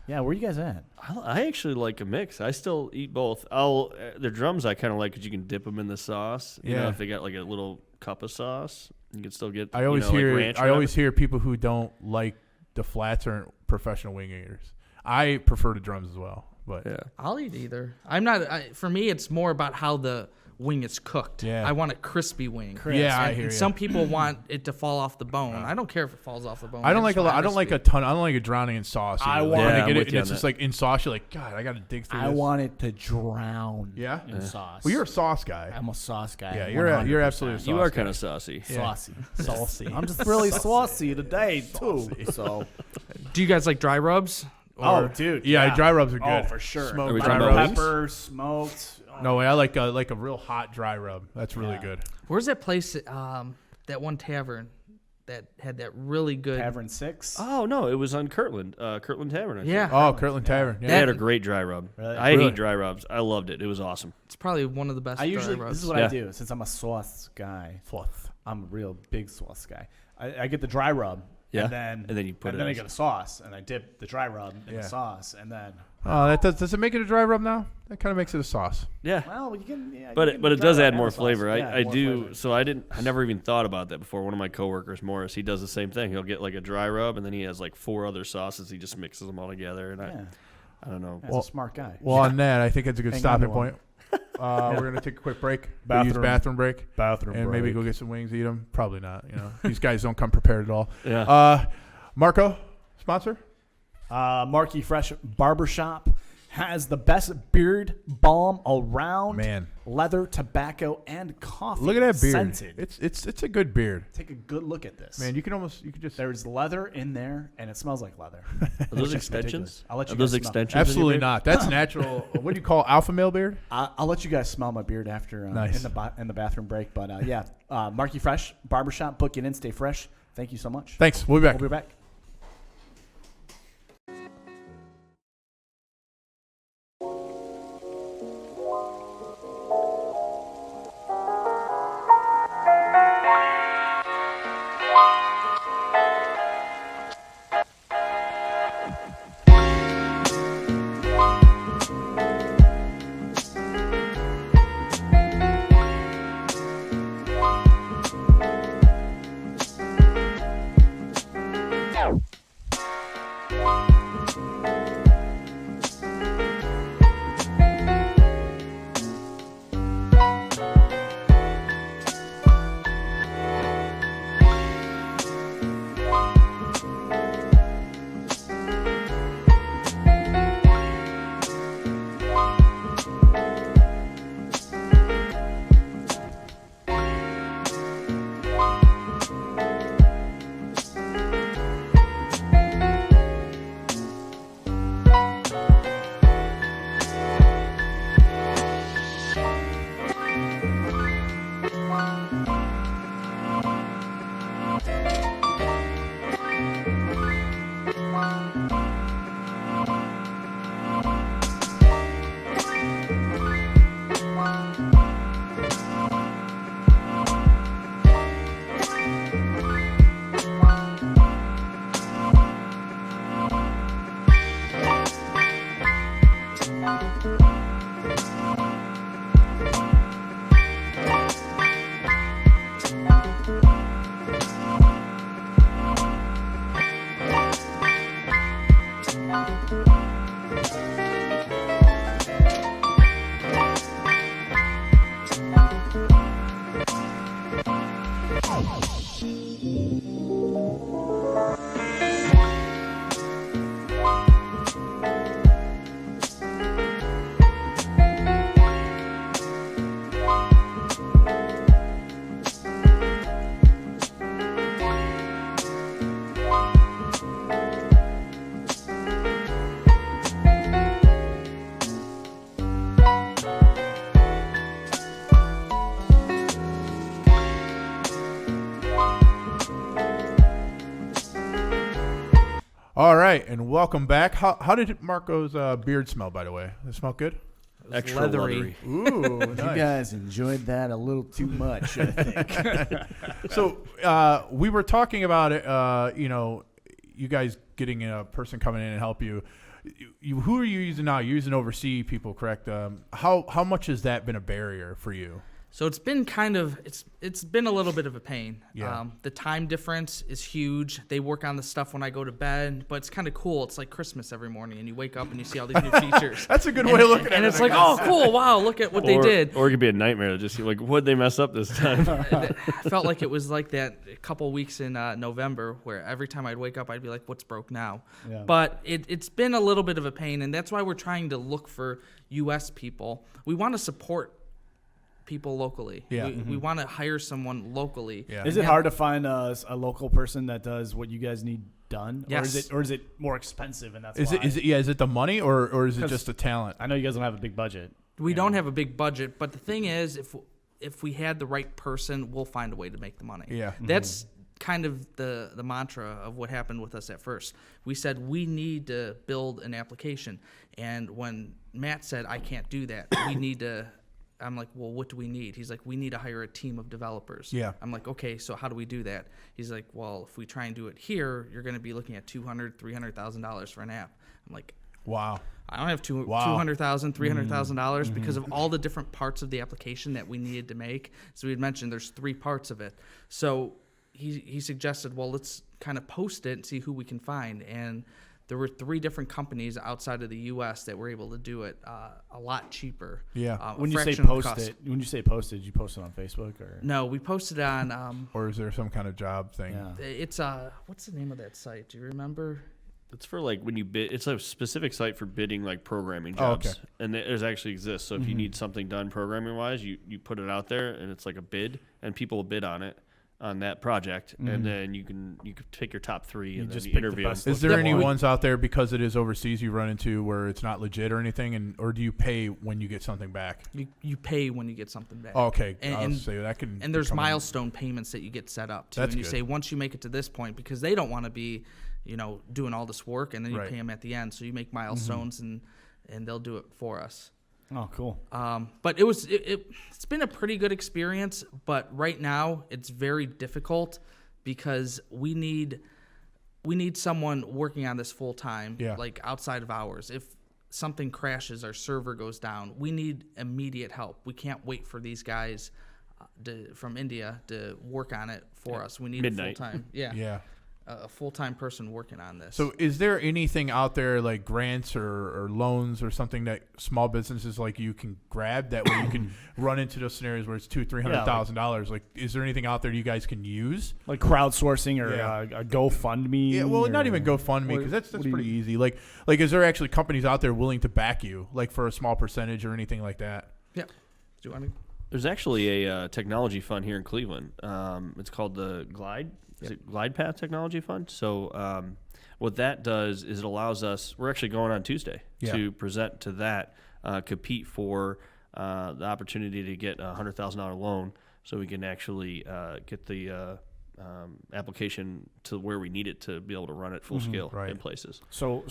Yeah, where are you guys at? I actually like a mix. I still eat both. The drums I kind of like because you can dip them in the sauce. You know, Yeah. if they got like a little cup of sauce, you can still get. I always like hear ranch or I always whatever. hear people who don't like the flats aren't professional wing eaters. I prefer the drums as well, but Yeah. I'll eat either. I'm not. For me, it's more about how the wing is cooked. Yeah. I want a crispy wing. Yeah, I And hear you. some people want it to fall off the bone. I don't care if it falls off the bone. I don't like just a lot. want I don't like a crispy. ton. I don't like it drowning in sauce. I either. want- Like, when Yeah, I get I'm it, with and you it's on just that. like in sauce. You're like, God, I got to dig through I this. want it to drown Yeah? in sauce. Well, you're a sauce guy. I'm a sauce guy. Yeah, you're 100%. absolutely a sauce You are guy. kind of saucy. saucy. Saucy. I'm just really saucy today too. So, Do you guys like dry rubs? oh, dude, Yeah, dry rubs are good. Oh, for sure. Smoked Are we dry talking rubs. about wings? Pepper, smoked. No way. I like a real hot dry rub. That's really Yeah. good. Where's that place? That one tavern that had that really good. Tavern 6. Oh no, it was on Kirtland Tavern. I think. Yeah, Oh, Kirtland Tavern. They Yeah. had a great dry rub. Really? I Really? hate dry rubs. I loved it. It was awesome. it's probably one of the best. I usually dry this is rubs. what I Yeah. do since I'm a sauce guy. Fluff. I'm a real big sauce guy. I get the dry rub. Yeah. And And then you put and it then I in. get a sauce and I dip the dry rub in Yeah. the sauce and then Oh, that does it make it a dry rub now? That kind of makes it a sauce. Yeah. well you can yeah, But you it, can but it dry does rub add and more the sauce. flavor. Yeah, I more do. flavor. So I never even thought about that before. One of my coworkers, Morris, he does the same thing. He'll get like a dry rub and then he has like 4 other sauces. He just mixes them all together. And Yeah, I don't know. that's Well- a smart guy. Well, on that, I think it's a good Hang stopping on to 'em. point. We're gonna take a quick break. We'll use Bathroom. bathroom break, Bathroom and maybe break. go get some wings, eat them. Probably not. You know, these guys don't come prepared at all. Yeah. Marco, sponsor. Marky Fresh Barbershop has the best beard balm around. Man. Leather, tobacco, and coffee. Look at that beard. Scented. It's a good beard. Take a good look at this. Man, you could just There's leather in there, and it smells like leather. Are those Which is extensions? ridiculous. I'll let you Are those guys smell. extensions? in your absolutely beard? not. That's natural. What do you call alpha male beard? I'll let you guys smell my beard after Nice. in the bathroom break. But yeah, Marky Fresh Barbershop. Book it in. Stay fresh. Thank you so much. Thanks. We'll be back. We'll be back. All right, and welcome back. How did Marco's beard smell, by the way? Does it smell good? Extra leathery. Ooh, You nice. guys enjoyed that a little too much, I think. So we were talking about it. You guys getting a person coming in and help you. Who are you using now? You're using overseas people, correct? How much has that been a barrier for you? So it's been it's been a little bit of a pain. Yeah. The time difference is huge. They work on the stuff when I go to bed, but it's kind of cool. It's like Christmas every morning, and you wake up and you see all these new features. That's a good way of looking at it. And it's like, oh, cool, wow, look at what they did. Or it could be a nightmare. Just like, what'd they mess up this time? I felt like it was like that a couple weeks in November, where every time I'd wake up, I'd be like, what's broke now? Yeah. But it's been a little bit of a pain, and that's why we're trying to look for U.S. people. We want to support people locally. Yeah. We want to hire someone locally. Yeah. Is it hard to find a local person that does what you guys need done? Yes. Or is it more expensive and that's Is why? it the money or is it 'Cause just the talent? I know you guys don't have a big budget. We don't have a big budget, but the thing is, if we had the right person, we'll find a way to make the money. Yeah. That's kind of the mantra of what happened with us at first. We said we need to build an application, and when Matt said I can't do that, we need to. I'm like, well, what do we need? He's like, we need to hire a team of developers. Yeah. I'm like, okay, so how do we do that? He's like, well, if we try and do it here, you're going to be looking at $200,000, $300,000 for an app. I'm like, Wow. I don't have Wow. $200,000, $300,000 because of all the different parts of the application that we needed to make. So we had mentioned there's 3 parts of it. So he suggested, well, let's kind of post it and see who we can find. And there were 3 different companies outside of the U.S. that were able to do it a lot cheaper. Yeah. A When you say fraction of the post cost. it, when you say posted, you post it on Facebook or? No, we posted it on. Or is there some kind of job thing? Yeah. It's what's the name of that site? Do you remember? It's for like when you bid. It's a specific site for bidding like programming Oh, jobs, okay. and there's actually exists. So if you need something done programming wise, you put it out there, and it's like a bid, and people will bid on it on that project, and then you can pick your top 3 and just then you pick the interview 'em. best Is there any Yep. ones out there because it is overseas you run into where it's not legit or anything, or do you pay when you get something back? You pay when you get something back. Oh, okay, And- I'll and- say that can. And there's become a- milestone payments that you get set up too. That's and you good. say once you make it to this point, because they don't want to be, doing all this work and then you Right. pay them at the end. So you make milestones and they'll do it for us. Oh, cool. But it's been a pretty good experience. But right now it's very difficult because we need someone working on this full time, Yeah. like outside of hours. If something crashes, our server goes down, we need immediate help. We can't wait for these guys from India to work on it for us. We need Midnight. a full time, Yeah. a full time person working on this. So, is there anything out there like grants or loans or something that small businesses like you can grab that way you can run into those scenarios where it's $200,000-$300,000? Like, is there anything out there you guys can use? Like crowdsourcing or Yeah. a GoFundMe? Yeah, well, not or- even GoFundMe because that's what do you- pretty easy. Like, is there actually companies out there willing to back you, like for a small percentage or anything like that? yeah. Do you want me? There's actually a technology fund here in Cleveland. It's called the Glide. Is it Glide Path Technology Fund? So what that does is it allows us. We're actually going on Tuesday to present to that, compete for the opportunity to get a $100,000 loan, so we can actually get the application to where we need it to be able to run it full scale right. in places. So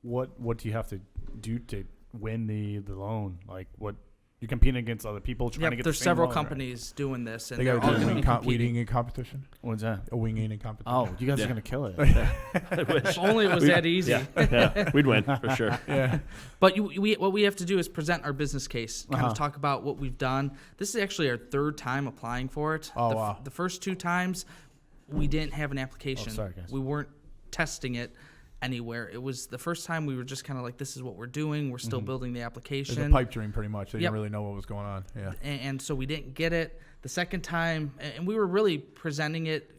what do you have to do to win the loan? Like what? You're competing against other people trying to Yep, get. there's the same several loan, right? companies doing this, and They they're got all a going to be competing. winging competition. What's that? A winging competition. Oh, you guys Yeah. are gonna kill it. If only it was that easy. Yeah, we'd win for sure. Yeah. But what we have to do is present our business case, kind Uh-huh. of talk about what we've done. This is actually our 3rd time applying for it. Oh, wow. The first 2 times, we didn't have an application. Oh, sorry, guys. We weren't testing it anywhere. It was the first time we were just kind of like, this is what we're doing. We're still building the It was application. a pipe dream, pretty much. They Yep. didn't really know what was going on. Yeah. And so we didn't get it. The second time, and we were really presenting it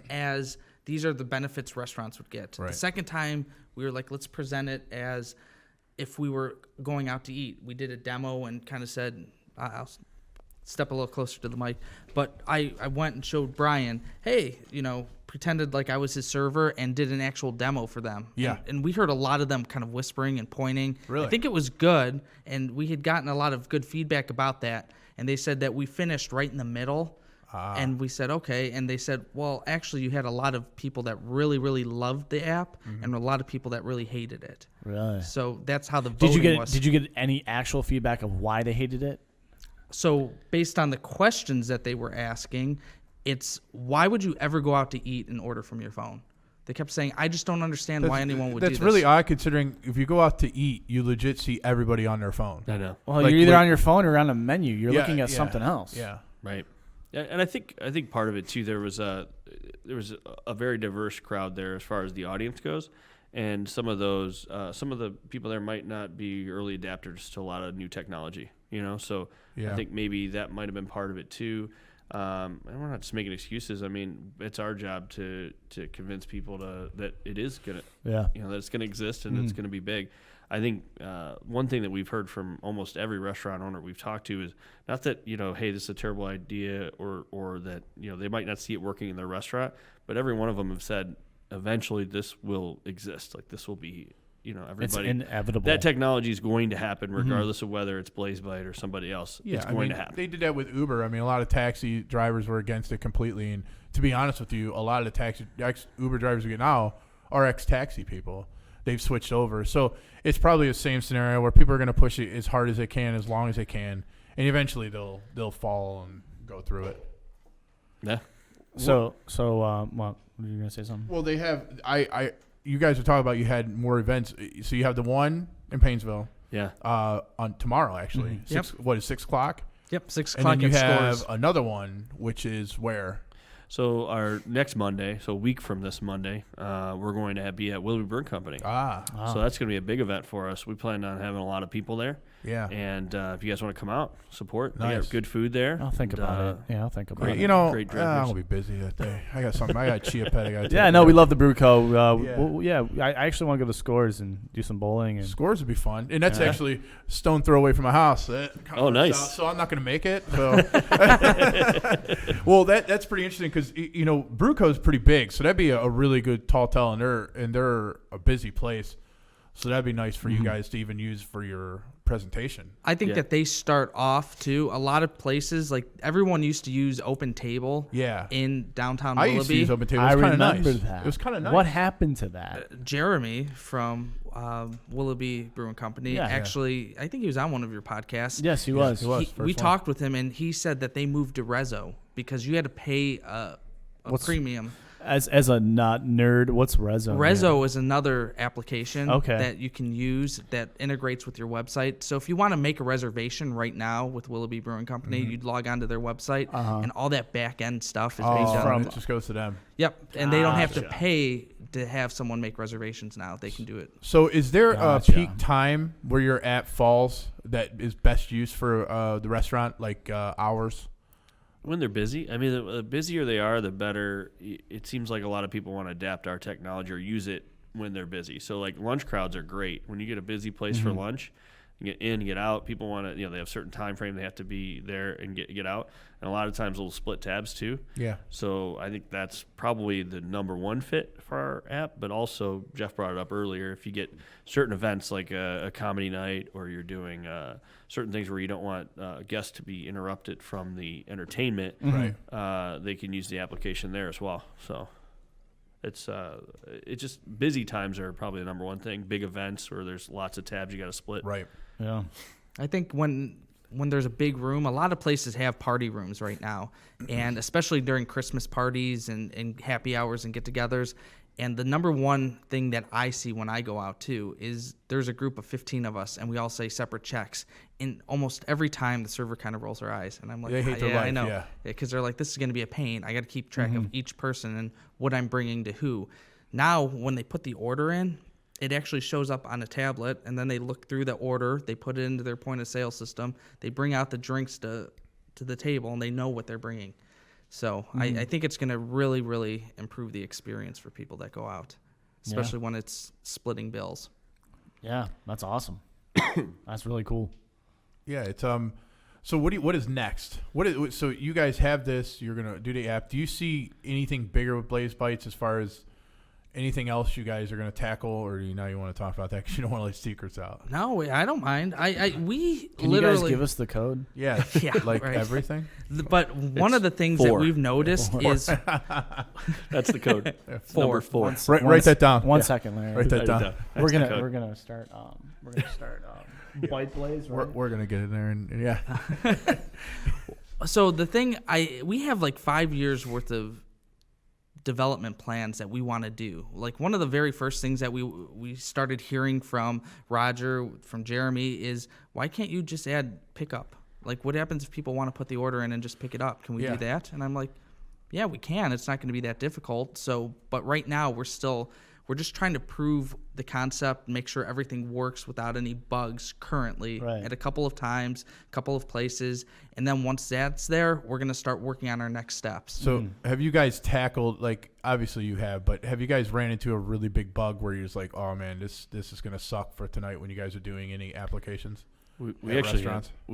as these are the benefits restaurants would get. Right. The second time, we were like, let's present it as if we were going out to eat. We did a demo and kind of said, I'll step a little closer to the mic, but I went and showed Brian, hey, pretended like I was his server and did an actual demo for them. Yeah. And we heard a lot of them kind of whispering and pointing. Really? I think it was good, and we had gotten a lot of good feedback about that. And they said that we finished right in the middle. And we said, okay. And they said, well, actually, you had a lot of people that really, really loved the app and a lot of people that really hated it. Really? So that's how the voting was. Did you get any actual feedback of why they hated it? So based on the questions that they were asking, it's why would you ever go out to eat and order from your phone? They kept saying, I just don't understand why anyone would do this. That's really odd considering if you go out to eat, you legit see everybody on their phone. I know. Well, Like, you're either on your phone or on a menu. You're looking at yeah, something else. Yeah. Right. Yeah, and I think part of it too. There was a very diverse crowd there as far as the audience goes, and some of the people there might not be early adapters to a lot of new technology. So I think maybe that might have been part of it too. And we're not just making excuses. I mean, it's our job to convince people that it is gonna, that it's gonna exist and it's gonna be big. I think one thing that we've heard from almost every restaurant owner we've talked to is not that hey, this is a terrible idea or that they might not see it working in their restaurant, but every one of them have said eventually this will exist. Like this will be. Everybody. It's inevitable. That technology is going to happen regardless of whether it's BlazeBite or somebody else. Yeah, it's going to happen. They did that with Uber. I mean, a lot of taxi drivers were against it completely. And to be honest with you, a lot of the Uber drivers we get now are ex-taxi people. They've switched over. So it's probably the same scenario where people are going to push it as hard as they can, as long as they can, and eventually they'll fall and go through it. Yeah. So, well, were you gonna say something? Well, they have. You guys were talking about you had more events. So you have the one in Painesville. Yeah. On tomorrow, actually. Yep. 6 o'clock? Yep, 6 And o'clock then you at have Stores. another one, which is where? So our next Monday, so a week from this Monday, we're going to be at Willoughby Brewing Company. Ah. So that's going to be a big event for us. We plan on having a lot of people there. Yeah. And if you guys want to come out, support. They Nice. got good food there. I'll think about it. Yeah, I'll think about Great. it. You know, Great I'm drinkers. going to be busy that day. I got something. I got Chia Pet. I got Yeah, no, we love the Brew Co. Yeah. I actually want to go to Scores and do some bowling. And Scores would be fun. And that's actually stone throw away from my house. Oh, nice. So I'm not going to make it. So. Well, that's pretty interesting because, Brewco is pretty big. So that'd be a really good tall tale. And they're a busy place. So that'd be nice for you guys to even use for your presentation. I think that they start off too. A lot of places, like everyone used to use Open Table. Yeah. In downtown I Willoughby. used to use Open Table. It I was kind of remember nice. that. It was kind of nice. What happened to that? Jeremy from Willoughby Brewing Company. Yeah. Actually, I think he was on one of your podcasts. Yes, he was. he was. We First one. talked with him, and he said that they moved to Rezo because you had to pay a premium. As a not nerd, what's Rezo? Rezo is another application Okay. that you can use that integrates with your website. So if you want to make a reservation right now with Willoughby Brewing Company, you'd log onto their website, and all that back end stuff is based on. It just goes to them. Yep, and they don't have to Gotcha. pay to have someone make reservations now. They can do it. So is there Gotcha. a peak time where your app falls that is best used for the restaurant, like hours? When they're busy, I mean, the busier they are, the better. It seems like a lot of people want to adapt our technology or use it when they're busy. So, like, lunch crowds are great. When you get a busy place for lunch, you get in, get out. People want to, they have a certain time frame they have to be there and get out. And a lot of times they'll split tabs too. Yeah. So I think that's probably the number one fit for our app. But also, Jeff brought it up earlier, if you get certain events like a comedy night or you're doing certain things where you don't want guests to be interrupted from the entertainment, Right. they can use the application there as well. So it's just busy times are probably the number one thing. Big events where there's lots of tabs you got to split. Right. Yeah. I think when there's a big room, a lot of places have party rooms right now, and especially during Christmas parties and happy hours and get-togethers. And the number one thing that I see when I go out too is there's a group of 15 of us, and we all say separate checks. And almost every time the server kind of rolls their eyes, and I'm like, They hate their yeah, I life, know, yeah. because they're like, this is going to be a pain. I got to keep track of each person and what I'm bringing to who. Now, when they put the order in, it actually shows up on a tablet, and then they look through the order, they put it into their point of sale system, they bring out the drinks to the table, and they know what they're bringing. So I think it's going to really, really improve the experience for people that go out, especially when it's splitting bills. Yeah, that's awesome. That's really cool. Yeah. It's So what is next? So you guys have this. You're gonna do the app. Do you see anything bigger with Blaze Bites as far as anything else you guys are going to tackle, or you want to talk about that because you don't want to let secrets out? No, I don't mind. We Can literally you guys give us the code? Yeah, Yeah, like right. everything. But one of the things that 4. we've noticed is That's the code. four. Number 4. Write that down. One second, Larry. Write that down. We're That's the code. gonna start White Blaze. Right? We're gonna get in there and yeah. So the thing we have like 5 years worth of development plans that we want to do. Like one of the very first things that we started hearing from Roger, from Jeremy, is why can't you just add pickup? Like what happens if people want to put the order in and just pick it up? Can we do that? And I'm like, yeah, we can. It's not going to be that difficult. So, but right now we're just trying to prove the concept, make sure everything works without any bugs currently at a couple of times, a couple of places. And then once that's there, we're going to start working on our next steps. So have you guys tackled, like, obviously you have, but have you guys ran into a really big bug where you're just like, oh man, this is going to suck for tonight when you guys are doing any applications? We actually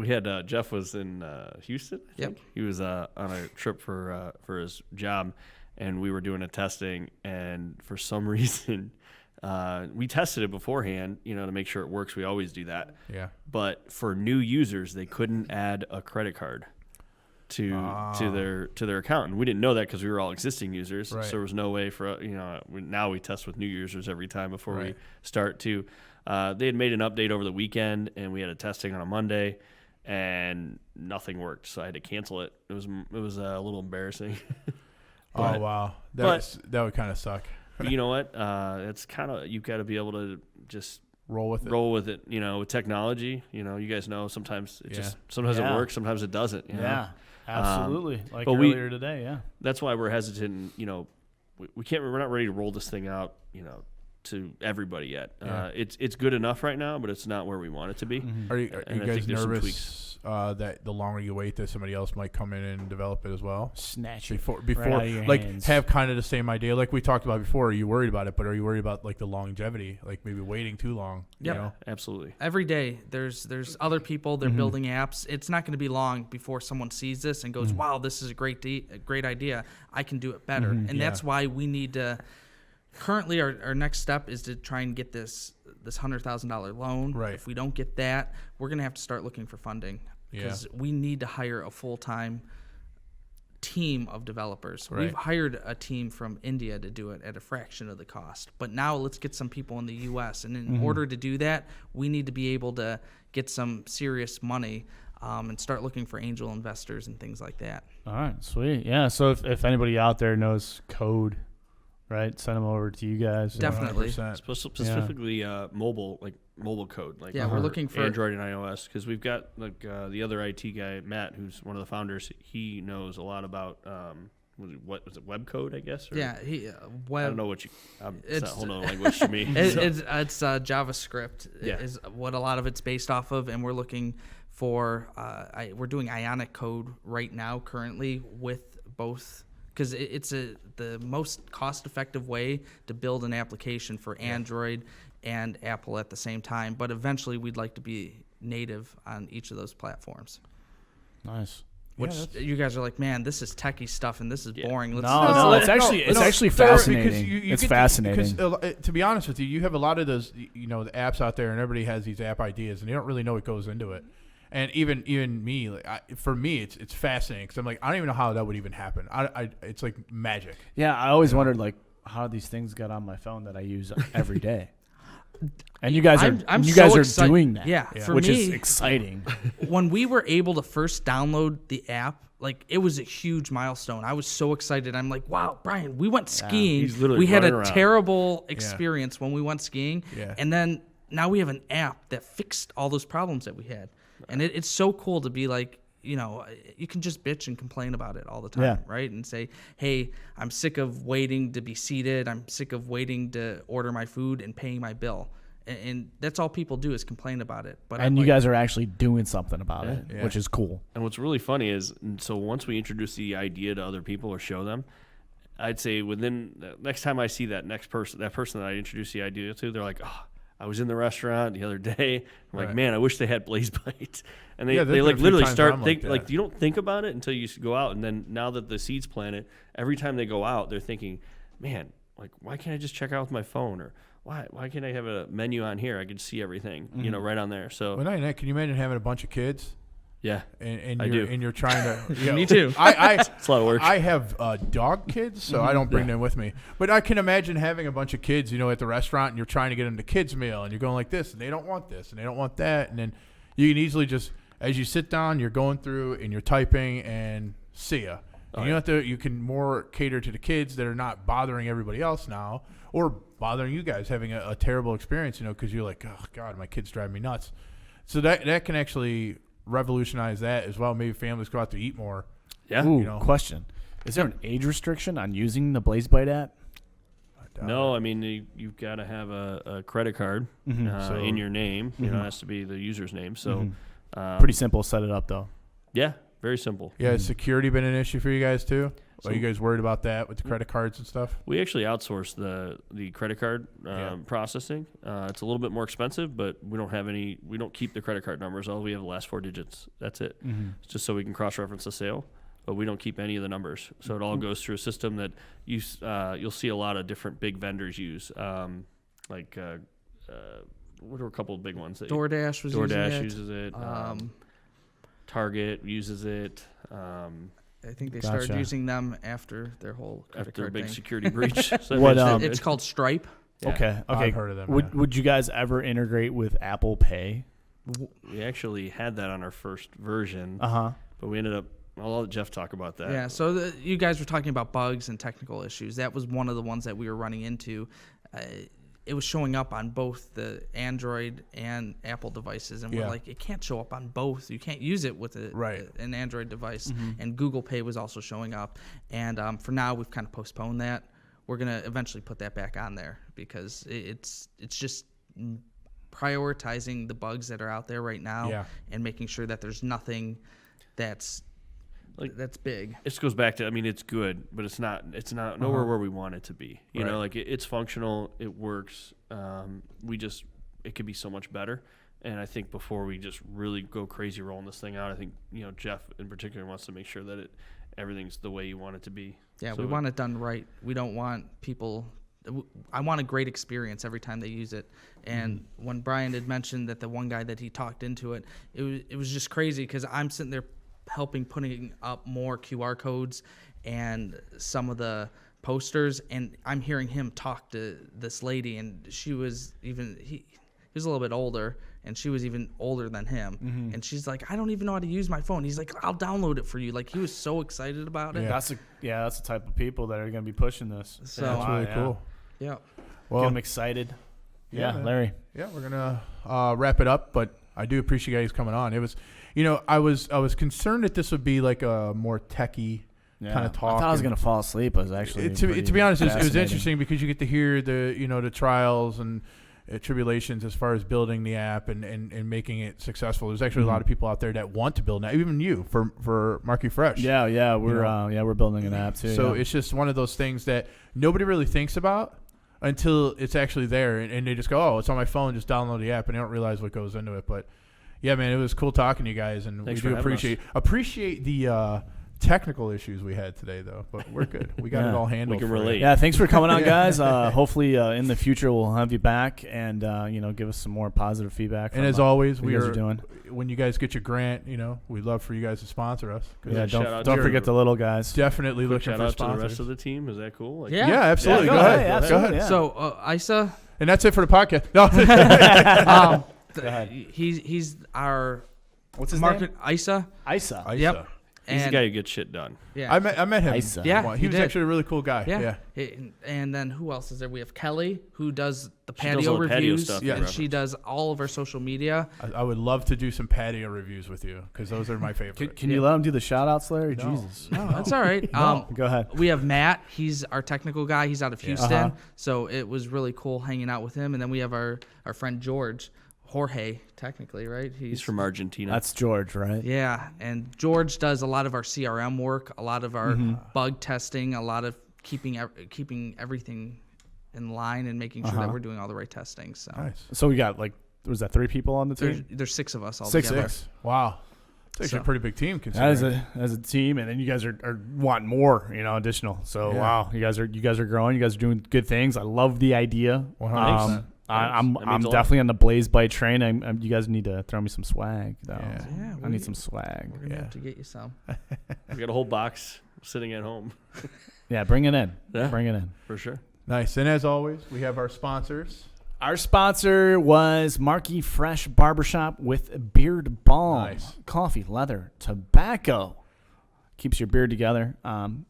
had Jeff was in Houston. I think. He was on a trip for his job, and we were doing a testing, and for some reason we tested it beforehand, to make sure it works. We always do that. Yeah. But for new users, they couldn't add a credit card to their account, and we didn't know that because we were all existing users. Right. So there was no way for now we test with new users every time before we start to. They had made an update over the weekend, and we had a testing on a Monday, and nothing worked. So I had to cancel it. It was a little embarrassing. Oh wow, that would kind of suck. But you know what? It's kind of, you've got to be able to just roll with it. With technology. You guys know sometimes it it works, sometimes it doesn't. Yeah, absolutely. Like but earlier today. Yeah. That's why we're hesitant. We're not ready to roll this thing out. To everybody yet. Yeah. It's good enough right now, but it's not where we want it to be. Are you guys nervous that the longer you wait, that somebody else might come in and develop it as well? Snatch it before right out of your like hands. have kind of the same idea like we talked about before. Are you worried about it? But are you worried about like the longevity, like maybe waiting too long? Yep. Absolutely. Every day there's other people, they're building apps. It's not going to be long before someone sees this and goes, wow, this is a great idea. I can do it better. And that's why we need to. Currently, our next step is to try and get this $100,000 loan. Right. If we don't get that, we're going to have to start looking for funding because we need to hire a full-time team of developers. Right. We've hired a team from India to do it at a fraction of the cost. But now let's get some people in the U.S. And in order to do that, we need to be able to get some serious money and start looking for angel investors and things like that. All right, sweet. Yeah, so if anybody out there knows code, right, send them over to you guys. Definitely. 100%. Specifically mobile code. Like we're looking for Android and iOS because we've got like the other IT guy, Matt, who's one of the founders. He knows a lot about what was it, web code, I guess? Or, he I don't know what it's a whole other language to me. It's JavaScript Yeah. is what a lot of it's based off of, and we're looking for we're doing Ionic code right now currently with both because it's the most cost-effective way to build an application for Android and Apple at the same time. But eventually, we'd like to be native on each of those platforms. Nice. Which you guys are like, man, this is techie stuff and this is boring. Let's it's actually fascinating. It's fascinating. Because to be honest with you, you have a lot of those, the apps out there, and everybody has these app ideas, and you don't really know what goes into it. And even me, for me, it's fascinating because I'm like, I don't even know how that would even happen. It's like magic. Yeah, I always wondered like how these things got on my phone that I use every day. And you guys are doing that. Yeah. For which me, is exciting. When we were able to first download the app, like it was a huge milestone. I was so excited. I'm like, wow, Brian, we went skiing. He's literally We had a running around. terrible experience when we went skiing. Yeah. And then now we have an app that fixed all those problems that we had. And it's so cool to be like, you can just bitch and complain about it all the time, right? And say, hey, I'm sick of waiting to be seated. I'm sick of waiting to order my food and paying my bill. And that's all people do is complain about it. But and you guys are actually doing something about it, Yeah. which is cool. And what's really funny is, so once we introduce the idea to other people or show them, I'd say within next time I see that person that I introduced the idea to, they're like, oh, I was in the restaurant the other day. I'm like, man, I wish they had Blaze Bites. And they like literally start like you don't think about it until you go out. And then now that the seed's planted, every time they go out, they're thinking, man, like, why can't I just check out with my phone? Or why can't I have a menu on here? I can see everything, right on there. So, Well, not even that. Can you imagine having a bunch of kids? yeah, And I you're, do. and you're trying to. Me too. It's a lot of work. I have dog kids, so I don't bring them with me. But I can imagine having a bunch of kids, at the restaurant, and you're trying to get them the kids meal, and you're going like this, and they don't want this, and they don't want that, and then you can easily just, as you sit down, you're going through and you're typing, and see ya. And you can more cater to the kids that are not bothering everybody else now, or bothering you guys having a terrible experience, because you're like, oh God, my kids drive me nuts. So that can actually revolutionize that as well. Maybe families go out to eat more. Yeah. Ooh, question. Is there an age restriction on using the Blaze Bite app? No, I mean, you've got to have a credit card in your name. It has to be the user's name. So Pretty simple to set it up, though. Yeah, very simple. Yeah, has security been an issue for you guys too? Are you guys worried about that with the credit cards and stuff? We actually outsource the credit card processing. It's a little bit more expensive, but we don't keep the credit card numbers. All we have the last 4 digits. That's it. It's just so we can cross-reference the sale, but we don't keep any of the numbers. So it all goes through a system that you'll see a lot of different big vendors use, what are a couple of big ones? DoorDash uses it. Target uses it. I think they started using them after their whole credit After a card big thing. security breach. So What, It's called Stripe. Yeah. Okay. I've heard of them. Would you guys ever integrate with Apple Pay? We actually had that on our first version, Uh-huh. but we ended up. I'll let Jeff talk about that. Yeah, so you guys were talking about bugs and technical issues. That was one of the ones that we were running into. It was showing up on both the Android and Apple devices, and we're like, it can't show up on both. You can't use it with an Android device. And Google Pay was also showing up. And for now, we've kind of postponed that. We're going to eventually put that back on there because it's just prioritizing the bugs that are out there right now and making sure that there's nothing that's big. It goes back to, it's good, but it's not nowhere where we want it to be. You know, it's functional, it works. It could be so much better. And I think before we just really go crazy rolling this thing out, I think, Jeff in particular wants to make sure that everything's the way you want it to be. Yeah, we want it done right. We don't want people. I want a great experience every time they use it. And when Brian had mentioned that the one guy that he talked into it, it was just crazy because I'm sitting there helping putting up more QR codes and some of the posters, and I'm hearing him talk to this lady, and she was even he was a little bit older, and she was even older than him, and she's like, I don't even know how to use my phone. He's like, I'll download it for you. Like, he was so excited about it. That's the type of people that are going to be pushing this. So That's really cool. Yeah. Get them excited. Yeah, man. Larry. Yeah, we're gonna wrap it up, but I do appreciate you guys coming on. It was, I was concerned that this would be like a more techie kind of talk. I thought I was gonna fall asleep. I was actually to be honest, it was fascinating. interesting because you get to hear the trials and tribulations as far as building the app and making it successful. There's actually a lot of people out there that want to build an app, even you for Marky Fresh. Yeah, we're building an app too. So it's just one of those things that nobody really thinks about until it's actually there, and they just go, oh, it's on my phone, just download the app, and they don't realize what goes into it. But yeah, man, it was cool talking to you guys, and Thanks we do for having appreciate the technical issues we had today, though. But we're good. We got it all handled. We can for you. relate. Yeah, thanks for coming on, guys. Hopefully, in the future, we'll have you back and give us some more positive feedback. And as always, what you guys are doing. When you guys get your grant, we'd love for you guys to sponsor us. Yeah, shout out don't to forget the little guys. Definitely Quick looking shout for out to the sponsors. rest of the team. Is that cool? Yeah, absolutely. Yeah, go ahead. absolutely, yeah. So Isa, And that's it for the podcast. No. Go ahead. he's our What's his market name? Isa. Isa. Yep. He's the And guy who gets shit done. yeah, I met him. Isa. Yeah, Well, he he was did. actually a really cool guy. Yeah. And then who else is there? We have Kelly, who does the She does patio all the patio reviews, stuff, and yeah. she does all of our social media. I would love to do some patio reviews with you because those are my favorite. Can you let him do the shout outs, Larry? No. Jesus. No, that's all right. Go ahead. We have Matt. He's our technical guy. He's out of Houston, Uh-huh. so it was really cool hanging out with him. And then we have our friend Jorge, technically, right? He's from Argentina. That's George, right? Yeah, and George does a lot of our CRM work, a lot of our bug testing, a lot of keeping everything in line and making sure that we're doing all the right testing. So Nice. So we got was that 3 people on the team? there's 6 of us all Six. together. Wow. It's actually a pretty big team As considering. a team, and then you guys are wanting more, additional. So Yeah. wow, you guys are growing. You guys are doing good things. I love the idea. 100%. I'm That means a lot. definitely on the Blaze Bite train. You guys need to throw me some swag though. Yeah. Yeah, I need some swag. We're gonna have to get you some. We got a whole box sitting at home Yeah, bring it in. Yeah. Bring it in. for sure. Nice. And as always, we have our sponsors. Our sponsor was Marky Fresh Barbershop with Beard Balm. Nice. Coffee, leather, tobacco. Keeps your beard together.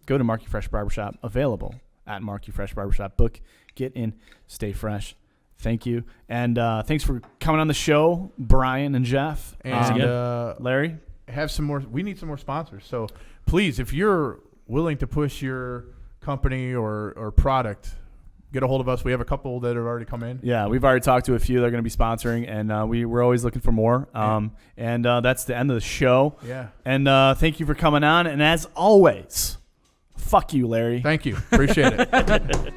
Go to Marky Fresh Barbershop. Available at Marky Fresh Barbershop. Book, get in, stay fresh. Thank you. And thanks for coming on the show, Brian and Jeff. And Larry? have some more. We need some more sponsors. So please, if you're willing to push your company or product, get a hold of us. We have a couple that have already come in. Yeah, we've already talked to a few that are going to be sponsoring, and we're always looking for more. And that's the end of the show. Yeah. And thank you for coming on. And as always, fuck you, Larry. Thank you. Appreciate it.